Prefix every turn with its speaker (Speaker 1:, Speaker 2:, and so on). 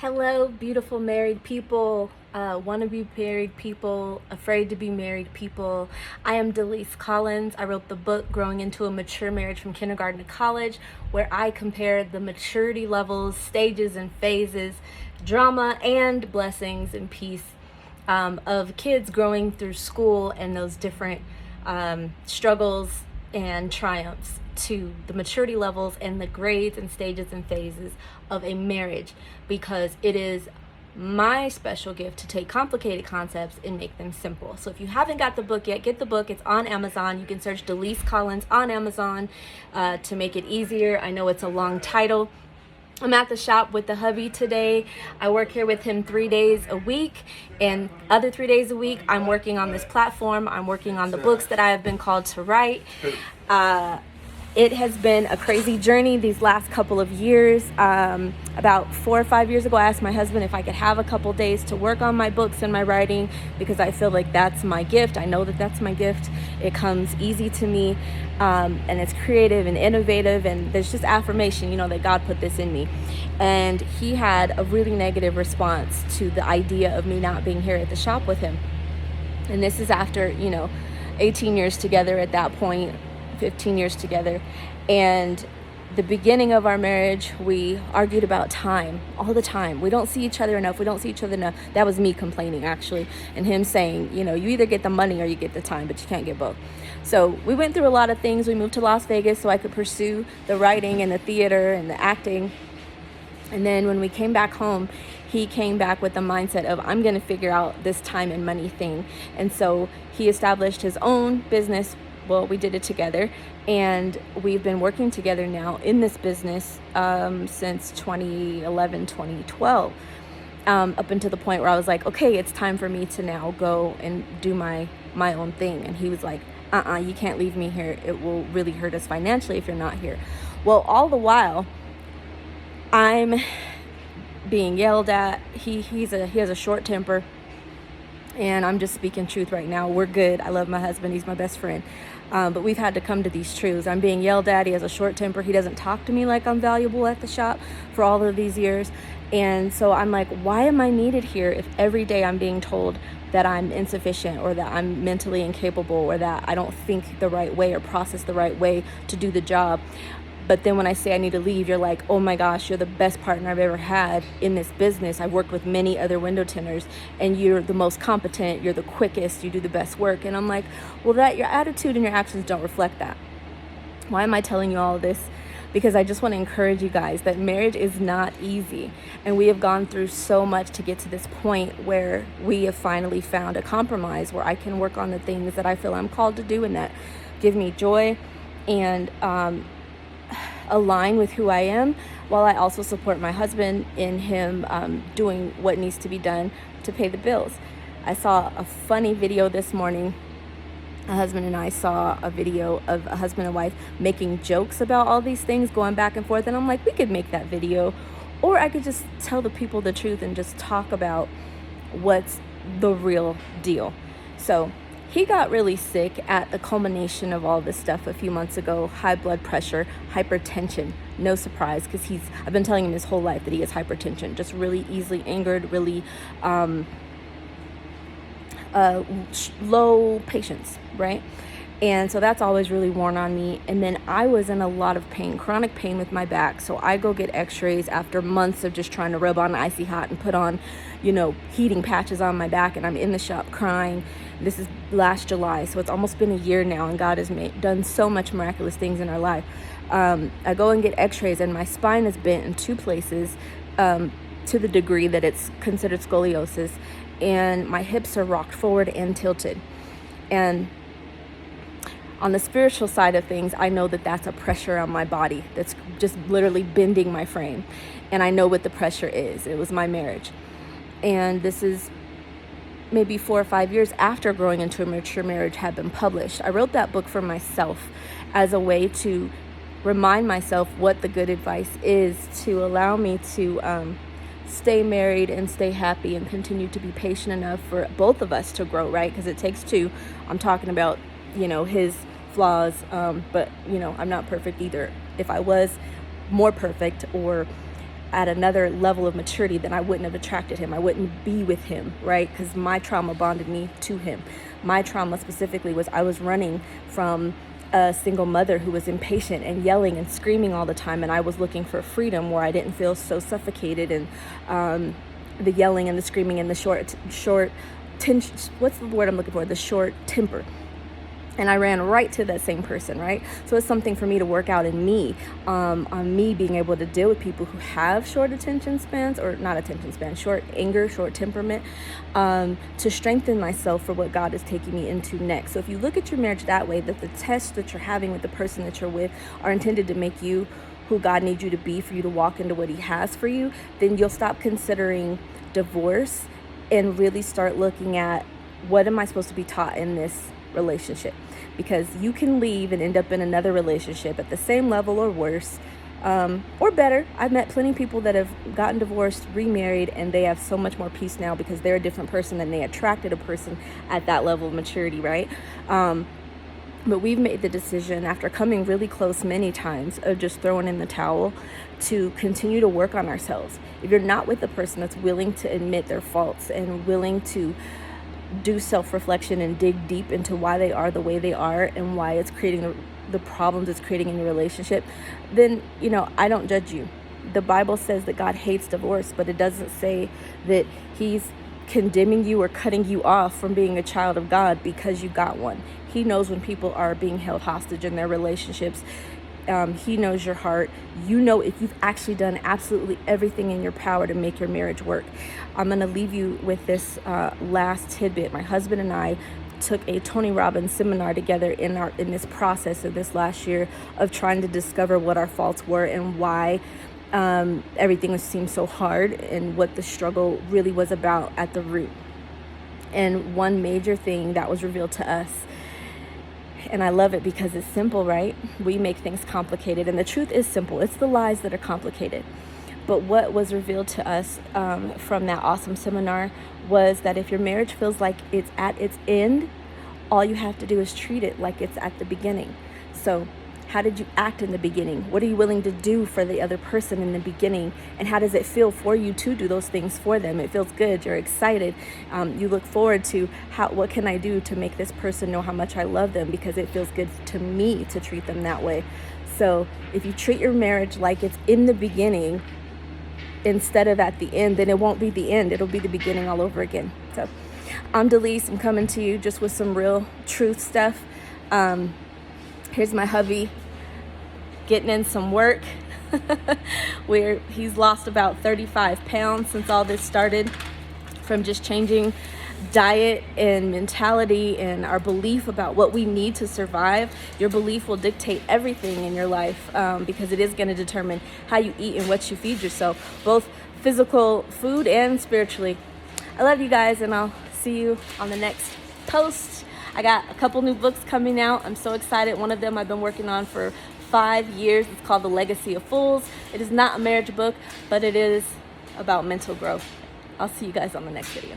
Speaker 1: Hello, beautiful married people, want to be married people, afraid to be married people. I am Delise Collins. I wrote the book Growing into a Mature Marriage from Kindergarten to College, where I compare the maturity levels, stages, and phases, drama and blessings and peace of kids growing through school and those different struggles and triumphs to the maturity levels and the grades and stages and phases of a marriage, because it is my special gift to take complicated concepts and make them simple. So if you haven't got the book yet, get the book. It's on Amazon. You can search Delise Collins on Amazon to make it easier. I know it's a long title. I'm at the shop with the hubby today. I work here with him 3 days a week, and other 3 days a week I'm working on this platform. I'm working on the books that I have been called to write. It has been a crazy journey these last couple of years. About 4 or 5 years ago, I asked my husband if I could have a couple days to work on my books and my writing, because I feel like that's my gift. I know that that's my gift. It comes easy to me, and it's creative and innovative, and there's just affirmation, that God put this in me. And he had a really negative response to the idea of me not being here at the shop with him. And this is after, 18 years together at that point, 15 years together. And the beginning of our marriage, we argued about time all the time. We don't see each other enough. We don't see each other enough. That was me complaining, actually, and him saying, you either get the money or you get the time, but you can't get both. So we went through a lot of things. We moved to Las Vegas so I could pursue the writing and the theater and the acting. And then when we came back home, he came back with the mindset of, I'm going to figure out this time and money thing. And so he established his own business. Well, we did it together, and we've been working together now in this business since 2011, 2012, up until the point where I was like, okay, it's time for me to now go and do my own thing. And he was like, you can't leave me here. It will really hurt us financially if you're not here. Well, all the while, I'm being yelled at. He has a short temper. And I'm just speaking truth right now. We're good. I love my husband. He's my best friend. But we've had to come to these truths. I'm being yelled at. He has a short temper. He doesn't talk to me like I'm valuable at the shop for all of these years. And so I'm like, why am I needed here if every day I'm being told that I'm insufficient, or that I'm mentally incapable, or that I don't think the right way or process the right way to do the job? But then when I say I need to leave, you're like, oh my gosh, you're the best partner I've ever had in this business. I've worked with many other window tinters, and you're the most competent, you're the quickest, you do the best work. And I'm like, well, that your attitude and your actions don't reflect that. Why am I telling you all of this? Because I just want to encourage you guys that marriage is not easy. And we have gone through so much to get to this point where we have finally found a compromise where I can work on the things that I feel I'm called to do and that give me joy and align with who I am, while I also support my husband in him doing what needs to be done to pay the bills. I saw a funny video this morning. A husband and I saw a video of a husband and wife making jokes about all these things, going back and forth. And I'm like, we could make that video, or I could just tell the people the truth and just talk about what's the real deal. So he got really sick at the culmination of all this stuff a few months ago. High blood pressure, hypertension. No surprise, because I've been telling him his whole life that he has hypertension. Just really easily angered, really low patience, right? And so that's always really worn on me. And then I was in a lot of pain, chronic pain with my back. So I go get x-rays after months of just trying to rub on icy hot and put on, heating patches on my back. And I'm in the shop crying. This is last July. So it's almost been a year now. And God has done so much miraculous things in our life. I go and get x-rays, and my spine is bent in two places to the degree that it's considered scoliosis. And my hips are rocked forward and tilted. And on the spiritual side of things, I know that that's a pressure on my body that's just literally bending my frame. And I know what the pressure is. It was my marriage. And this is maybe 4 or 5 years after Growing into a Mature Marriage had been published. I wrote that book for myself as a way to remind myself what the good advice is, to allow me to stay married and stay happy and continue to be patient enough for both of us to grow, right? Because it takes two. I'm talking about, his flaws, but, I'm not perfect either. If I was more perfect or at another level of maturity, then I wouldn't have attracted him. I wouldn't be with him, right? Because my trauma bonded me to him. My trauma specifically was I was running from a single mother who was impatient and yelling and screaming all the time, and I was looking for freedom where I didn't feel so suffocated and the yelling and the screaming and the short what's the word I'm looking for? The short temper. And I ran right to that same person, right? So it's something for me to work out in me, on me being able to deal with people who have short attention spans, or not attention span, short anger, short temperament, to strengthen myself for what God is taking me into next. So if you look at your marriage that way, that the tests that you're having with the person that you're with are intended to make you who God needs you to be for you to walk into what he has for you, then you'll stop considering divorce and really start looking at, what am I supposed to be taught in this relationship? Because you can leave and end up in another relationship at the same level or worse, or better. I've met plenty of people that have gotten divorced, remarried, and they have so much more peace now because they're a different person and they attracted a person at that level of maturity, right? But we've made the decision, after coming really close many times, of just throwing in the towel, to continue to work on ourselves. If you're not with a person that's willing to admit their faults and willing to do self-reflection and dig deep into why they are the way they are and why it's creating the problems it's creating in your relationship, then, I don't judge you. The Bible says that God hates divorce, but it doesn't say that he's condemning you or cutting you off from being a child of God because you got one. He knows when people are being held hostage in their relationships. He knows your heart. You know if you've actually done absolutely everything in your power to make your marriage work. I'm going to leave you with this last tidbit. My husband and I took a Tony Robbins seminar together in this process of this last year of trying to discover what our faults were and why everything seemed so hard and what the struggle really was about at the root. And one major thing that was revealed to us, and I love it because it's simple, right? We make things complicated, and the truth is simple. It's the lies that are complicated. But what was revealed to us from that awesome seminar was that if your marriage feels like it's at its end, all you have to do is treat it like it's at the beginning. So how did you act in the beginning? What are you willing to do for the other person in the beginning? And how does it feel for you to do those things for them? It feels good. You're excited. You look forward to what can I do to make this person know how much I love them, because it feels good to me to treat them that way. So if you treat your marriage like it's in the beginning instead of at the end, then it won't be the end. It'll be the beginning all over again. So I'm Delise. I'm coming to you just with some real truth stuff. Here's my hubby getting in some work. He's lost about 35 pounds since all this started, from just changing diet and mentality and our belief about what we need to survive. Your belief will dictate everything in your life, because it is going to determine how you eat and what you feed yourself, both physical food and spiritually. I love you guys, and I'll see you on the next post. I got a couple new books coming out. I'm so excited. One of them I've been working on for 5 years. It's called The Legacy of Fools. It is not a marriage book, but it is about mental growth. I'll see you guys on the next video.